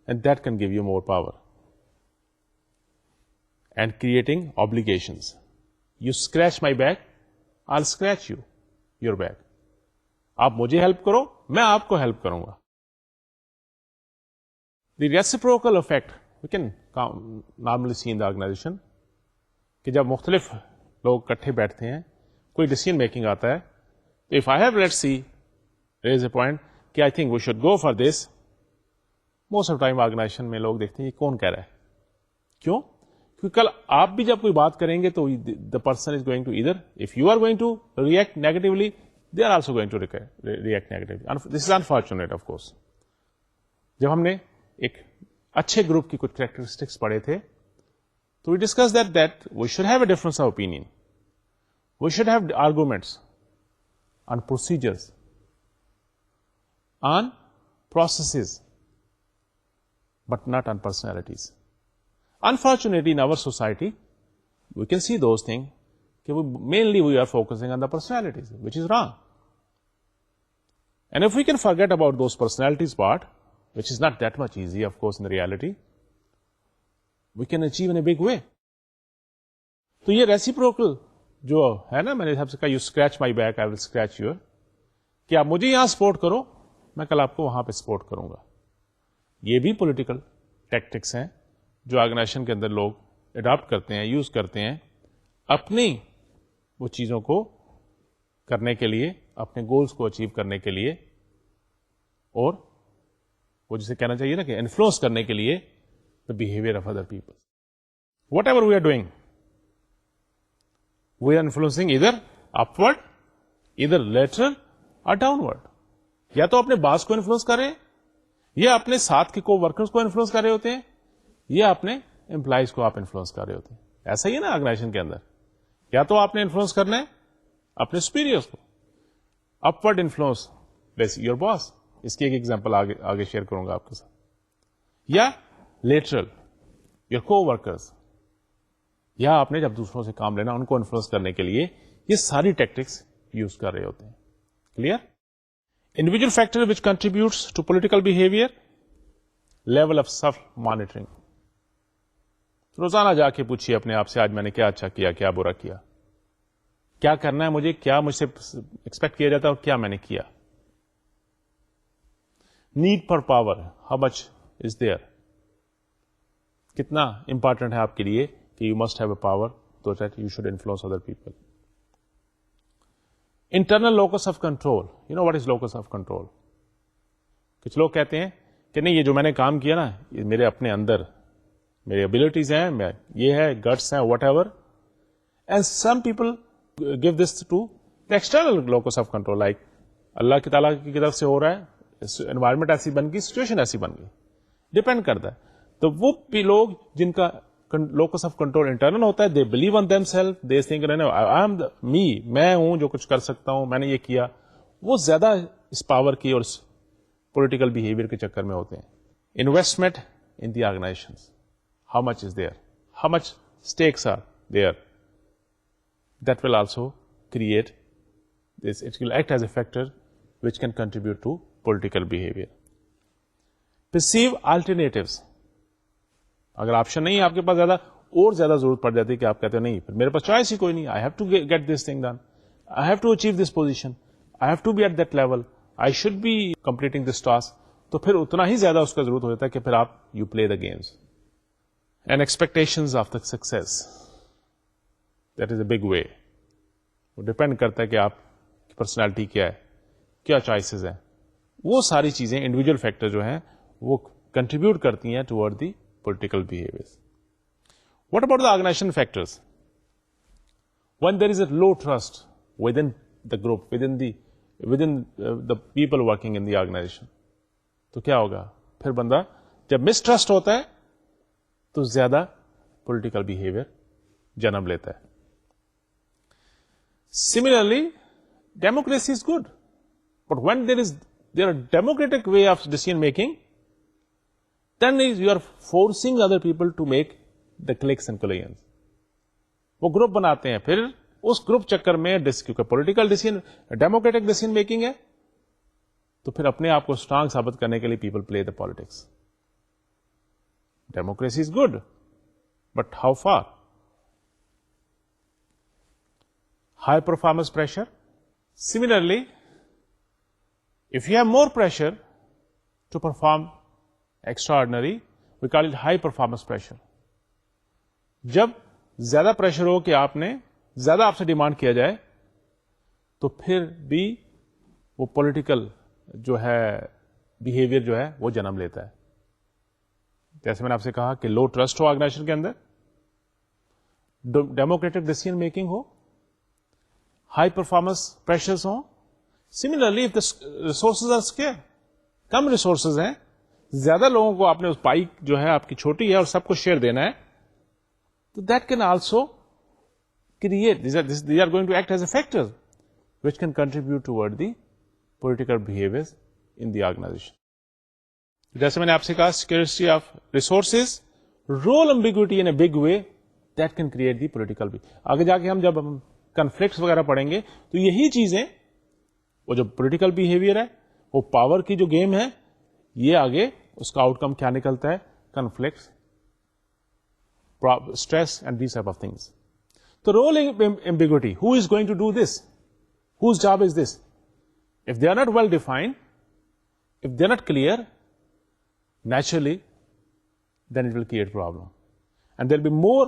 Speaker 1: and that can give you more power. And creating obligations. You scratch my back, I'll scratch your back. آپ مجھے help کرو، میں آپ کو help کروں گا. The reciprocal effect we can normally see in the organization کہ جب مختلف لوگ اکٹھے بیٹھتے ہیں، کوئی ڈیسیژن میکنگ آتا ہے، تو if I have, let's see, raise a point کہ I think we should go for this, most of the time organisation میں لوگ دیکھتے ہیں یہ کون کہہ رہا ہے. کیوں؟ کیونکہ کل آپ بھی جب کوئی بات کریں گے تو the person is going to either, if you are going to react negatively, they are also going to react negatively. This is unfortunate, of course. جب ہم نے ایک اچھے گروپ کی کچھ کریکٹرسٹکس پڑھے تھے تو we discuss that we should have a difference of opinion, we should have arguments on procedures, on processes, but not on personalities. Unfortunately, in our society, we can see those things mainly we are focusing on the personalities, which is wrong. And if we can forget about those personalities part, which is not that much easy, of course, in the reality, we can achieve in a big way. تو یہ reciprocal جو ہے نا، میں نے حساب سے کہا you scratch my back I will scratch your, کہ آپ مجھے یہاں سپورٹ کرو، میں کل آپ کو وہاں پہ سپورٹ کروں گا. یہ بھی پولیٹیکل ٹیکٹکس ہیں جو آرگنائزیشن کے اندر لوگ اڈاپٹ کرتے ہیں، یوز کرتے ہیں اپنی وہ چیزوں کو کرنے کے لیے، اپنے گولز کو اچیو کرنے کے لیے، اور وہ جسے کہنا چاہیے نا کہ انفلوئنس کرنے کے لیے the behavior of other people. Whatever we are doing, we are influencing either upward, either lateral or downward. یا تو اپنے باس کو انفلوئنس کر رہے ہیں، یا اپنے ساتھ کے کو ورکرز کو انفلوئنس کر رہے ہوتے ہیں، یا اپنے امپلائیز کو آپ انفلوئنس کر رہے ہوتے ہیں. ایسا ہی ہے نا آرگنائزیشن کے اندر، یا تو آپ نے انفلوئنس کرنا ہے اپنے سپیریئرز کو، upward influence base your boss. اس کی ایک ایگزامپل آگے شیئر کروں گا آپ کے ساتھ. یا لیٹرل یور کو ورکرز، یا آپ نے جب دوسروں سے کام لینا ان کو انفلوئنس کرنے کے لیے یہ ساری ٹیکٹکس یوز کر رہے ہوتے ہیں. Clear? Individual factor which contributes to political behaviour, level of self monitoring. روزانہ جا کے پوچھیے اپنے آپ سے آج میں نے کیا اچھا کیا، کیا برا کیا، کیا کرنا ہے مجھے، کیا مجھ سے ایکسپیکٹ کیا جاتا ہے اور کیا میں نے کیا. Need for power, how much is there, کتنا امپورٹنٹ ہے آپ کے لیے کہ you must have a power so that you should influence other people. Internal locus of control. You know what is locus of control? کچھ لوگ کہتے ہیں کہ نہیں، یہ جو میں نے کام کیا نا، یہ میرے اپنے اندر میری ابلیٹیز ہیں، میں یہ ہے، گٹس ہیں، whatever. And some people give this to the external locus of control, like Allah کی تعالیٰ کی طرف سے ہو رہا ہے، انوائرمنٹ ایسی بن گئی، سچویشن ایسی بن گئی، ڈپینڈ کرتا ہے. تو وہ بھی لوگ جن کا لوکس آف کنٹرول انٹرنل ہوتا ہے، they believe on themself, they think I am me, میں ہوں جو کچھ کر سکتا ہوں، میں نے یہ کیا. وہ زیادہ اس پاور کی اور پولیٹیکل بہیویئر کے چکر میں ہوتے ہیں. Investment in the organization, how much is there, how much stakes are there, that will also create this, it will act as a factor which can contribute to political behavior. Perceive alternatives. اگر option نہیں ہے آپ کے پاس، زیادہ اور زیادہ ضرورت پڑ جاتی ہے کہ آپ کہتے ہیں نہیں، پھر میرے پاس چوائس ہی کوئی نہیں، I have to get this thing done, I have to achieve this position, I have to be at that level, I should be completing this task. تو پھر اتنا ہی زیادہ اس کا ضرورت ہو جاتا ہے کہ پھر آپ you play the games. And expectations of the success, that is a big way. وہ ڈپینڈ کرتا ہے کہ آپ پرسنالٹی کیا ہے، کیا چوائسیز ہیں. وہ ساری چیزیں انڈیویجل فیکٹر جو ہیں وہ کنٹریبیوٹ کرتی ہیں toward the political behaviour. What about the organization factors? When there is a low trust within the group, within the people working in the organization, تو کیا ہوگا؟ پھر بندہ جب مسٹرسٹ ہوتا ہے تو زیادہ پولیٹیکل بہیویئر جنم لیتا ہے. Similarly, democracy is good, but when there are democratic way of decision making, then you are forcing other people to make the clicks and collisions. وہ گروپ بناتے ہیں، پھر اس گروپ چکر میں کیونکہ political decision democratic decision making ہے، تو پھر اپنے آپ کو اسٹرانگ ثابت کرنے کے لیے people play the politics. Democracy is good, but how far? High performance pressure. Similarly, if you have more pressure to perform extraordinary, we call it high performance pressure. جب زیادہ پریشر ہو کہ آپ نے زیادہ آپ سے ڈیمانڈ کیا جائے، تو پھر بھی وہ پولیٹیکل جو ہے بہیویئر جو ہے وہ جنم لیتا ہے. جیسے میں نے آپ سے کہا کہ لو ٹرسٹ ہو آرگنائزیشن کے اندر، ڈیموکریٹک ڈیسیژن میکنگ ہو، ہائی پرفارمنس پریشرز ہوں. Similarly if the resources are scarce, کم ریسورسز ہیں، زیادہ لوگوں کو آپ نے اس پائی جو ہے آپ کی چھوٹی ہے اور سب کو شیئر دینا ہے، تو that can also create they are going to act as a factor which can contribute toward the political behaviour in the organization. جیسے میں نے آپ سے کہا security of resources, role ambiguity in a big way, that can create the political. آگے جا کے ہم جب کنفلکٹس وغیرہ پڑھیں گے تو یہی چیزیں، وہ جو پولیٹیکل بہیویئر ہے، وہ پاور کی جو گیم ہے، یہ آگے اس کا آؤٹ کم کیا نکلتا ہے؟ Conflicts, stress and these type of things. تو role ambiguity, who is going to do this, whose job is this? If they are not well defined, if they are not clear, naturally then it will create problem. And there will be more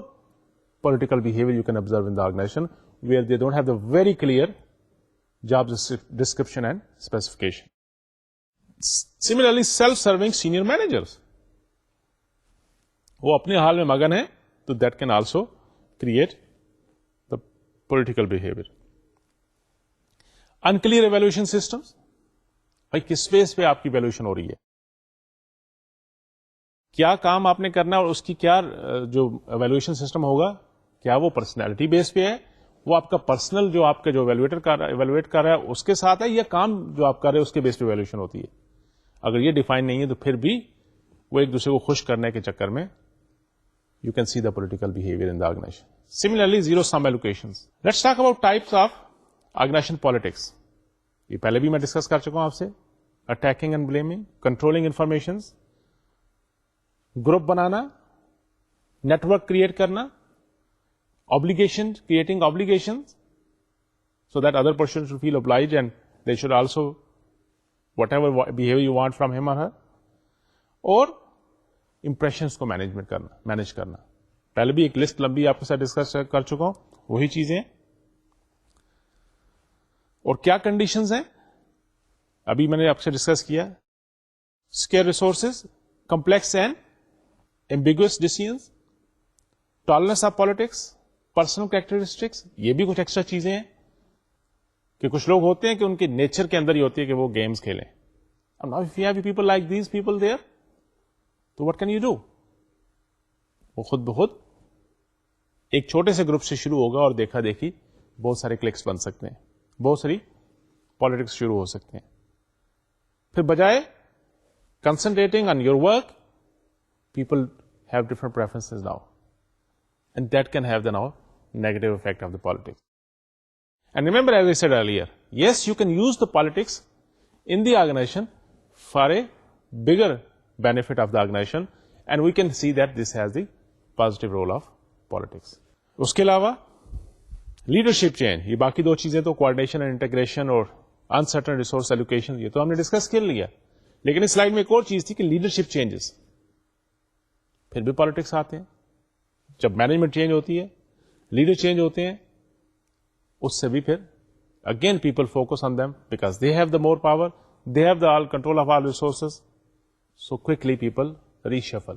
Speaker 1: political behavior you can observe in the organization where they don't have the very clear job description and specification. Similarly, self-serving senior managers, وہ اپنے حال میں مگن ہیں، تو that can also create the political behavior. Unclear evaluation systems. بھائی کس بیس پہ آپ کی ایویلویشن ہو رہی ہے، کیا کام آپ نے کرنا ہے، اور اس کی کیا جو ایویلویشن سسٹم ہوگا، کیا وہ پرسنالٹی بیس پہ ہے، وہ آپ کا پرسنل جو آپ کا جو ایویلویٹ کر رہا ہے اس کے ساتھ ہے، یا کام جو آپ کر رہے ہیں اس کے بیس پہ ایویلویشن ہوتی ہے. اگر یہ ڈیفائن نہیں ہے تو پھر بھی وہ ایک دوسرے کو خوش کرنے کے چکر میں you can see the political behaviour in the organization. Similarly zero sum allocations. Let's talk about types of organization politics. یہ پہلے بھی میں ڈسکس کر چکا ہوں آپ سے. Attacking and blaming, controlling informations, group banana, network create کرنا، obligation, creating obligations so that other person should feel obliged and they should also whatever behavior you want from him or her, اور impressions کو manage کرنا. پہلے بھی ایک list لمبی آپ کے ساتھ ڈسکس کر چکا ہوں، وہی چیزیں. اور کیا کنڈیشنز ہیں ابھی میں نے آپ سے ڈسکس کیا. Scarce resources, complex and ambiguous decisions, tolerance of politics, personal characteristics. یہ بھی کچھ ایکسٹرا چیزیں ہیں کہ کچھ لوگ ہوتے ہیں کہ ان کے نیچر کے اندر ہی ہوتی ہے کہ وہ گیمز کھیلیں. Now if you have people like these people there, تو what can you do? وہ خود بخود ایک چھوٹے سے گروپ سے شروع ہوگا اور دیکھا دیکھی بہت سارے کلکس بن سکتے ہیں, بہت ساری پالیٹکس شروع ہو سکتے ہیں. پھر بجائے concentrating on your work, people have different preferences now, and that can have the now negative effect of the politics. And remember, as I said earlier, yes, you can use the politics in the organization for a bigger benefit of the organization, and we can see that this has the positive role of politics. اس کے علاوہ leadership change, یہ باقی دو چیزیں تو coordination and integration اور uncertain resource allocation, یہ تو ہم نے ڈسکس کر لیا. لیکن اس سلائیڈ میں ایک اور چیز تھی کہ لیڈرشپ چینجز, پھر بھی پالیٹکس آتے ہیں. جب مینجمنٹ چینج ہوتی ہے, لیڈر چینج ہوتے ہیں, اس سے بھی پھر again people focus on them because they have the more power, they have the all control of all resources, so quickly people reshuffle.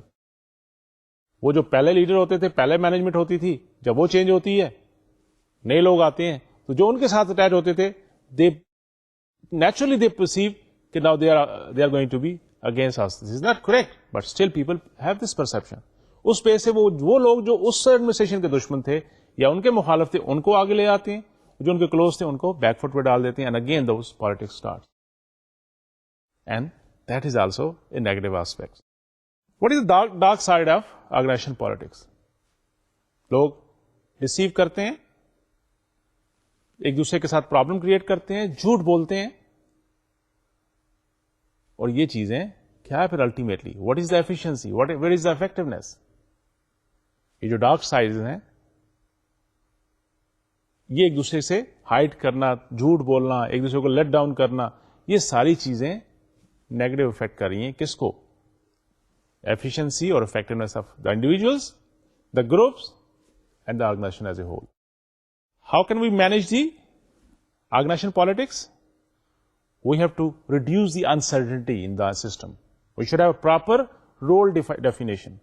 Speaker 1: وہ جو پہلے لیڈر ہوتے تھے, پہلے مینجمنٹ ہوتی تھی, جب وہ چینج ہوتی ہے, نئے لوگ آتے ہیں, تو جو ان کے ساتھ اٹیچ ہوتے تھے دے نیچرلی دے پرسیو کہ now they are going to be against us. This is not correct, but still people have this perception. اس پہ سے وہ لوگ جو اس ایڈمنسٹریشن کے دشمن تھے یا ان کے مخالف تھے, ان کو آگے لے آتے ہیں, جو ان کے کلوز تھے ان کو بیک فٹ پہ ڈال دیتے ہیں, and again those politics start, and that is also a negative aspect. What is the dark side of organization politics? لوگ ڈسیو کرتے ہیں, ایک دوسرے کے ساتھ پرابلم کریٹ کرتے ہیں, جھوٹ بولتے ہیں, اور یہ چیزیں کیا ہے پھر ultimately what is the efficiency, where is the effectiveness? یہ جو ڈارک سائڈز ہیں, یہ ایک دوسرے سے ہائڈ کرنا, جھوٹ بولنا, ایک دوسرے کو لیٹ ڈاؤن کرنا, یہ ساری چیزیں نیگیٹو افیکٹ کر رہی ہیں کس کو؟ ایفیشنسی اور effectiveness of the individuals, the groups and the organization as a whole. How can we manage the organization politics? We have to reduce the uncertainty in the system. We should have a proper role definition.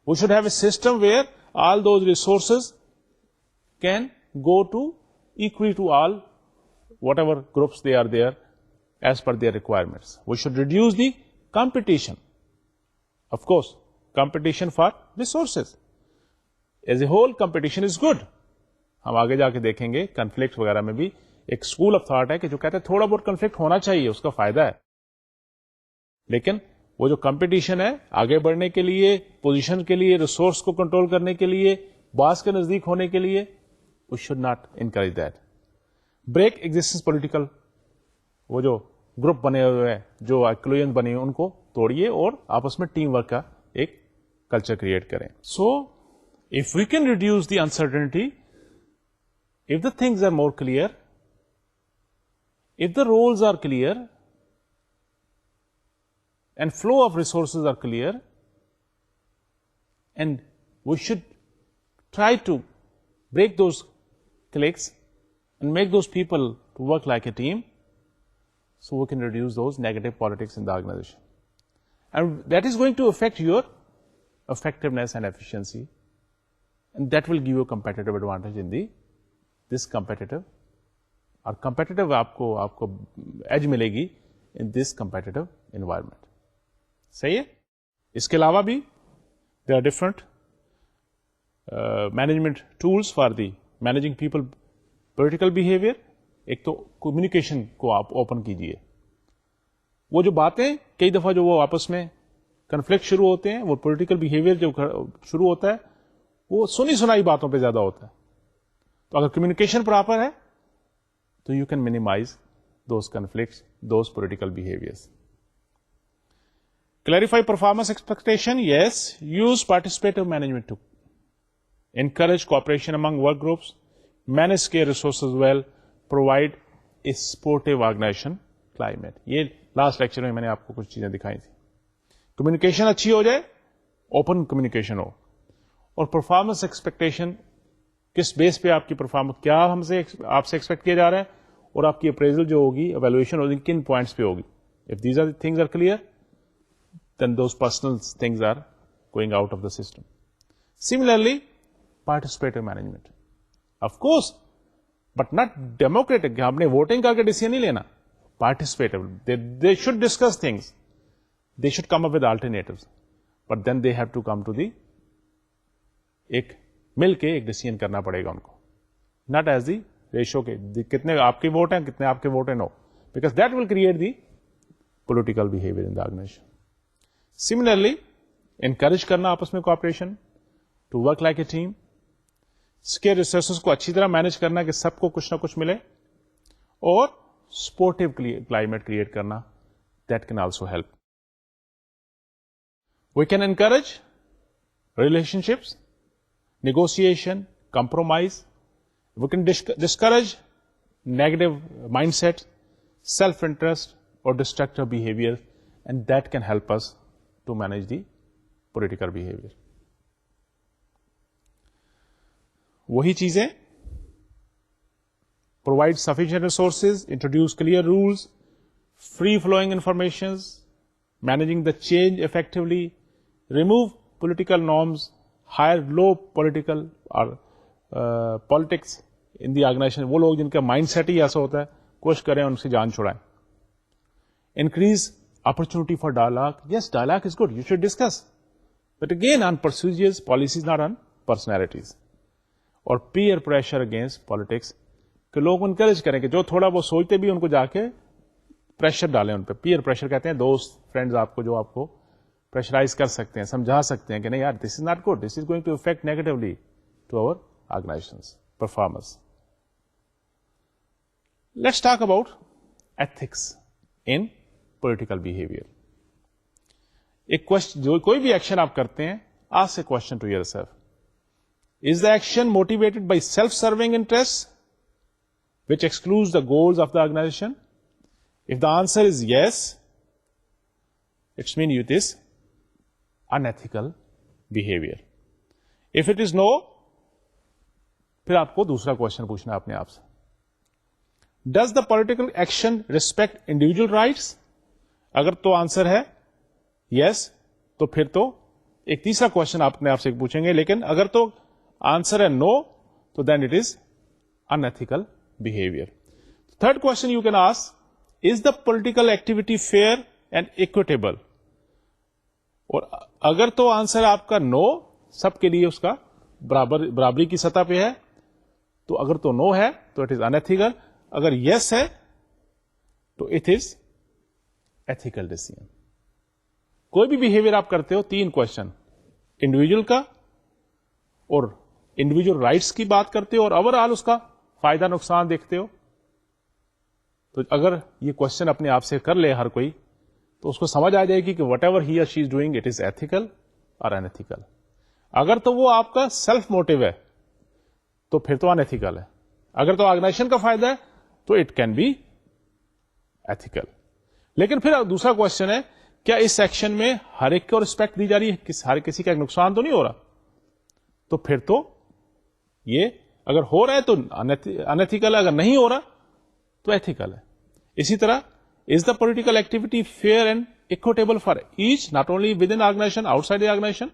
Speaker 1: We should have a system where all those resources can go to equally to all whatever groups they are there as per their requirements. We should reduce the competition. Of course, competition for resources. As a whole, competition is good. ہم آگے جا کے دیکھیں گے conflict وغیرہ میں بھی ایک اسکول آف تھاٹ ہے کہ جو کہتے ہیں تھوڑا بہت کنفلکٹ ہونا چاہیے, اس کا فائدہ ہے. لیکن وہ جو کمپٹیشن ہے آگے بڑھنے کے لیے, پوزیشن کے لیے, ریسورس کو کنٹرول کرنے کے لیے, باس کے نزدیک ہونے کے لیے, we should not encourage that. Break existence political, وہ جو گروپ بنے ہوئے ہیں, جو ایکلوژن بنے ہوئے, ان کو توڑیے اور آپس میں ٹیم ورک کا ایک کلچر کریٹ کریں. So if we can reduce the uncertainty, if the things are more clear, if the roles are clear and flow of resources are clear, and we should try to break those cliques and make those people to work like a team, so we can reduce those negative politics in the organization. And that is going to affect your effectiveness and efficiency, and that will give you a competitive advantage in this competitive, اور competitive آپ کو age ملے گی in this competitive environment. صحیح ہے. اس کے علاوہ بھی there are different management tools for the managing people political behavior. ایک تو communication کو آپ اوپن کیجئے. وہ جو باتیں کئی دفعہ جو وہ آپس میں کنفلکٹ شروع ہوتے ہیں, وہ پولیٹیکل بہیویئر جو شروع ہوتا ہے وہ سنی سنائی باتوں پہ زیادہ ہوتا ہے. تو اگر کمیونیکیشن پراپر ہے تو you can minimize those conflicts, those political behaviours. Clarify performance expectation. Yes, use participative management to encourage cooperation among work groups, manage scarce resources well, provide a supportive organization climate. یہ last lecture میں نے آپ کو کچھ چیزیں دکھائی تھی. Communication اچھی ہو جائے, اوپن کمیونیکیشن ہو, اور پرفارمنس ایکسپیکٹیشن کس بیس پہ آپ کی پرفارمنس, کیا آپ سے ایکسپیکٹ کیا جا رہا ہے, اور آپ کی اپریزل جو ہوگی, ایویلویشن ہوگی, کن پوائنٹس پہ ہوگی. If these are things are clear, then those personal things are going out of the system. Similarly, participatory management. Of course, but not democratic. آپ نے ووٹنگ کر کے ڈیسیزن نہیں لینا. Participative. They should discuss things. They should come up with alternatives. But then they have to come to the ایک مل کے ایک ڈیسیزن کرنا پڑے گا ان کو. Not as the ریشو کے کتنے آپ کے ووٹ ہیں, کتنے آپ کے ووٹ ہیں, no. Because that will create the political behavior in the organization. Similarly, encourage کرنا آپس میں cooperation, to work like a team, scarce resources کو اچھی طرح مینج کرنا کہ سب کو کچھ نہ کچھ ملے, اور سپورٹو کلائمیٹ کریٹ کرنا, that can also help. We can encourage relationships, negotiation, compromise. We can discourage negative mindset, self interest اور destructive behaviour, and that can help us to manage the political behavior. وہی چیزیں, provide sufficient resources, introduce clear rules, free flowing informations, managing the change effectively, remove political norms, hire low political or politics in the organization. وہ لوگ جن کا mind set ہی ایسا ہوتا ہے, کوشش کریں ان سے جان چھڑائیں. Increase opportunity for dialogue. Yes, dialogue is good. You should discuss. But again, on procedures, policies, not on personalities. اور peer pressure against politics. کہ لوگ انکریج کریں کہ جو تھوڑا وہ سوچتے بھی ان کو جا کے پریشر ڈالیں ان پہ. peer pressure کہتے ہیں دوست, فرینڈز آپ کو جو آپ کو پریشرائز کر سکتے ہیں, سمجھا سکتے ہیں کہ نہیں یار, this is not good. This is going to affect negatively to our organization's performance. Let's talk about ethics in political behavior. ایک کوشچن, جو کوئی بھی ایکشن آپ کرتے ہیں, ask a question to yourself. Is the action motivated by self-serving interests which excludes the goals of the organization? If the answer is yes, it means it is unethical behavior. If it is no, پھر آپ کو دوسرا question پوچھنا ہے اپنے آپ سے. Does the political action respect individual rights? اگر تو آنسر ہے یس, تو پھر تو ایک تیسرا کوشچن آپ نے آپ سے پوچھیں گے. لیکن اگر تو آنسر ہے نو, تو then it is unethical behaviour. Third question you can ask, is the political activity fair and equitable? اور اگر تو آنسر آپ کا نو, سب کے لیے اس کا برابری کی سطح پہ ہے, تو اگر تو نو ہے تو اٹ از انیتھیکل. اگر یس ہے تو اٹ از ایتھیکل ڈیسیژن. کوئی بھی بہیویئر آپ کرتے ہو, تین کوشچن, انڈیویجل کا اور انڈیویجل رائٹس کی بات کرتے ہو, اور اوور آل اس کا فائدہ نقصان دیکھتے ہو. تو اگر یہ کوشچن اپنے آپ سے کر لے ہر کوئی, تو اس کو سمجھ آ جائے گی کہ whatever he or she is doing it is ethical or unethical. اگر تو وہ آپ کا سیلف موٹو ہے تو پھر تو انیتھیکل ہے. اگر تو آرگنائزیشن کا فائدہ ہے تو اٹ کین بی ایتھیکل. لیکن پھر دوسرا کوشچن ہے, کیا اس سیکشن میں ہر ایک کو ریسپیکٹ دی جا رہی ہے, ہر کسی کا ایک نقصان تو نہیں ہو رہا؟ تو پھر تو یہ اگر ہو رہا ہے تو انیتھیکل ہے, اگر نہیں ہو رہا تو ایتھیکل ہے. اسی طرح is the political activity fair and equitable for each, not only within organisation, outside the organization?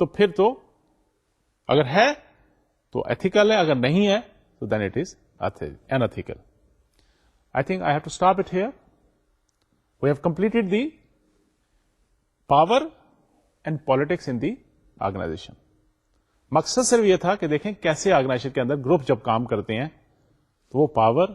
Speaker 1: تو پھر تو اگر ہے تو ایتھیکل ہے, اگر نہیں ہے تو then it is unethical. I think I have to stop it here. We have completed the power and politics in the organization. مقصد صرف یہ تھا کہ دیکھیں کیسے آرگنائزیشن کے اندر گروپ جب کام کرتے ہیں تو وہ پاور